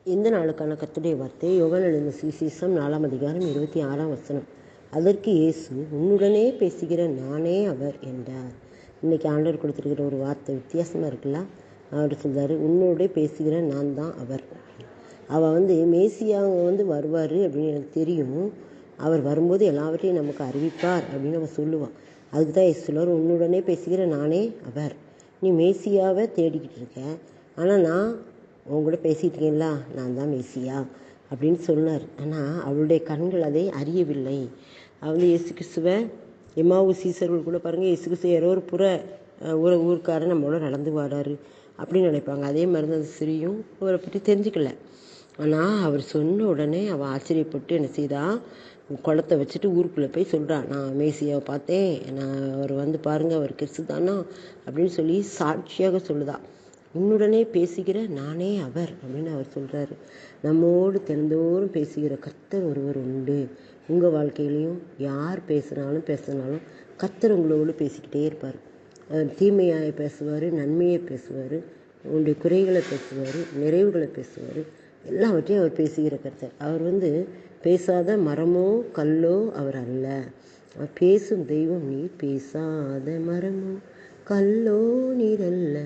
இந்த நாளுக்கான கர்த்தருடைய வார்த்தை யோவான் எழுதின சுவிசேஷம் 4ஆம் அதிகாரம் 26ஆம் வசனம். அதற்கு இயேசு, உன்னுடனே பேசுகிற நானே அவர் என்றார். இன்னைக்கு ஆண்டவர் கொடுத்துருக்கிற ஒரு வார்த்தை வித்தியாசமாக இருக்குல்ல. அவர் சொல்றாரு, உன்னோட பேசுகிற நான் தான் அவர். அவள் மேசியா வருவார் அப்படின்னு எனக்கு தெரியும். அவர் வரும்போது எல்லாவற்றையும் நமக்கு அறிவிப்பார் அப்படின்னு அவன் சொல்லுவான். அதுக்கு தான் இயேசு சொல்லுவார், உன்னுடனே பேசுகிற நானே அவர். நீ மேசியாவை தேடிக்கிட்டு இருக்க, ஆனால் நான் உங்கள்கூட பேசிகிட்டு இருக்கீங்களா, நான் தான் மேசியா அப்படின்னு சொன்னார். ஆனால் அவளுடைய கண்கள் அதை அறியவில்லை. அவள் இயேசு கிறிஸ்துவை எம்மாவு சீசர்கள் கூட பாருங்கள், இயேசு கிறிஸ்து யாரோ ஒரு ஊருக்காரன் நம்மளோட நடந்து வாடாரு அப்படின்னு நினைப்பாங்க. அதே மாதிரி தான் அந்த ஸ்திரீயும் அவரை பற்றி தெரிஞ்சுக்கல. ஆனால் அவர் சொன்ன உடனே அவள் ஆச்சரியப்பட்டு என்ன செய்தா, குளத்தை வச்சுட்டு ஊருக்குள்ளே போய் சொல்கிறான், நான் மேசியாவை பார்த்தேன், நான் அவர் பாருங்கள் அவர் கிறிஸ்து தானா அப்படின்னு சொல்லி சாட்சியாக சொல்லுதா. உன்னுடனே பேசுகிற நானே அவர் அப்படின்னு அவர் சொல்கிறாரு. நம்மோடு தினந்தோறும் பேசுகிற கர்த்தர் ஒருவர் உண்டு. உங்கள் வாழ்க்கையிலையும் யார் பேசினாலும் கர்த்தர் உங்களோடு பேசிக்கிட்டே இருப்பார். தீமையாக பேசுவார், நன்மையை பேசுவார், உங்களுடைய குறைகளை பேசுவார், நிறைவுகளை பேசுவார், எல்லாவற்றையும் அவர் பேசுகிற கர்த்தர். அவர் பேசாத மரமோ கல்லோ அவர் அல்ல. பேசும் தெய்வம் நீர், பேசாத மரமோ கல்லோ நீர் அல்ல,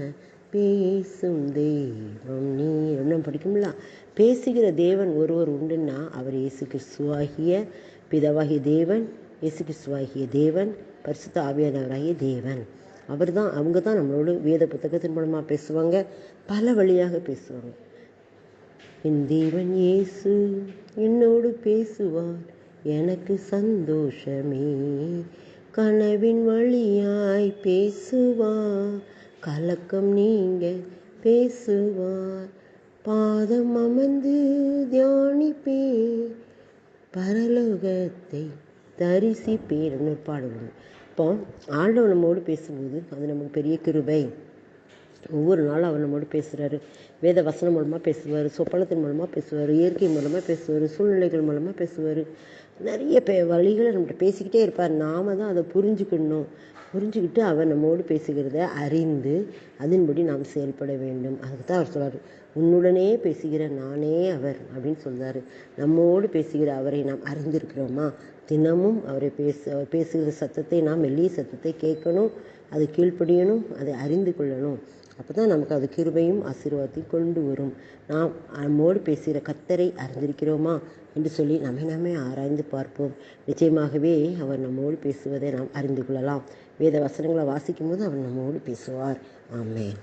பேசும் தெய்வம் நீர். ஒன்றும் படிக்கும்ல. பேசுகிற தேவன் ஒருவர் உண்டுன்னா அவர் இயேசு கிறிஸ்துவாகிய பிதாவாகிய தேவன், இயேசு கிறிஸ்துவாகிய தேவன், பரிசுத்த ஆவியானவராகிய தேவன். அவங்க தான் நம்மளோட வேத புத்தகத்தின் மூலமாக பேசுவாங்க, பல வழியாக பேசுவாங்க. என் தேவன் இயேசு என்னோடு பேசுவார், எனக்கு சந்தோஷமே, கனவின் வழியாய் பேசுவார், கலக்கம் நீங்க பேசுவார், பாதம் அமர்ந்து தியானிப்பே, பரலோகத்தை தரிசிப்பேன் பாடுவோம். இப்போ ஆண்டவர் நம்மோடு பேசும்போது அது நமக்கு பெரிய கிருபை. ஒவ்வொரு நாளும் அவர் நம்மோடு பேசுகிறாரு. வேத வசனம் மூலமாக பேசுவார், சொப்பனத்தின் மூலமாக பேசுவார், இயற்கை மூலமாக பேசுவார், சூழ்நிலைகள் மூலமாக பேசுவார். நிறைய வழிகளை நம்மகிட்ட பேசிக்கிட்டே இருப்பார். நாம் தான் அதை புரிஞ்சுக்கிட்டு அவர் நம்மோடு பேசுகிறத அறிந்து அதன்படி நாம் செயல்பட வேண்டும். அதுக்கு தான் அவர் சொல்கிறார், உன்னுடனே பேசுகிற நானே அவர் அப்படின்னு சொல்கிறாரு. நம்மோடு பேசுகிற அவரை நாம் அறிந்திருக்கிறோமா? தினமும் அவர் பேசுகிற சத்தத்தை நாம் மெல்லிய சத்தத்தை கேட்கணும், அது கீழ்ப்படியணும், அதை அறிந்து கொள்ளணும். அப்போ தான் நமக்கு அது கிருபையும் ஆசீர்வாதத்தையும் கொண்டு வரும். நாம் நம்மோடு பேசுகிற கர்த்தரை அறிந்திருக்கிறோமா என்று சொல்லி நம்மை ஆராய்ந்து பார்ப்போம். நிச்சயமாகவே அவர் நம்மோடு பேசுவதை நாம் அறிந்து கொள்ளலாம். வேத வசனங்களை வாசிக்கும் போது அவர் நம்மோடு பேசுவார். ஆமென்.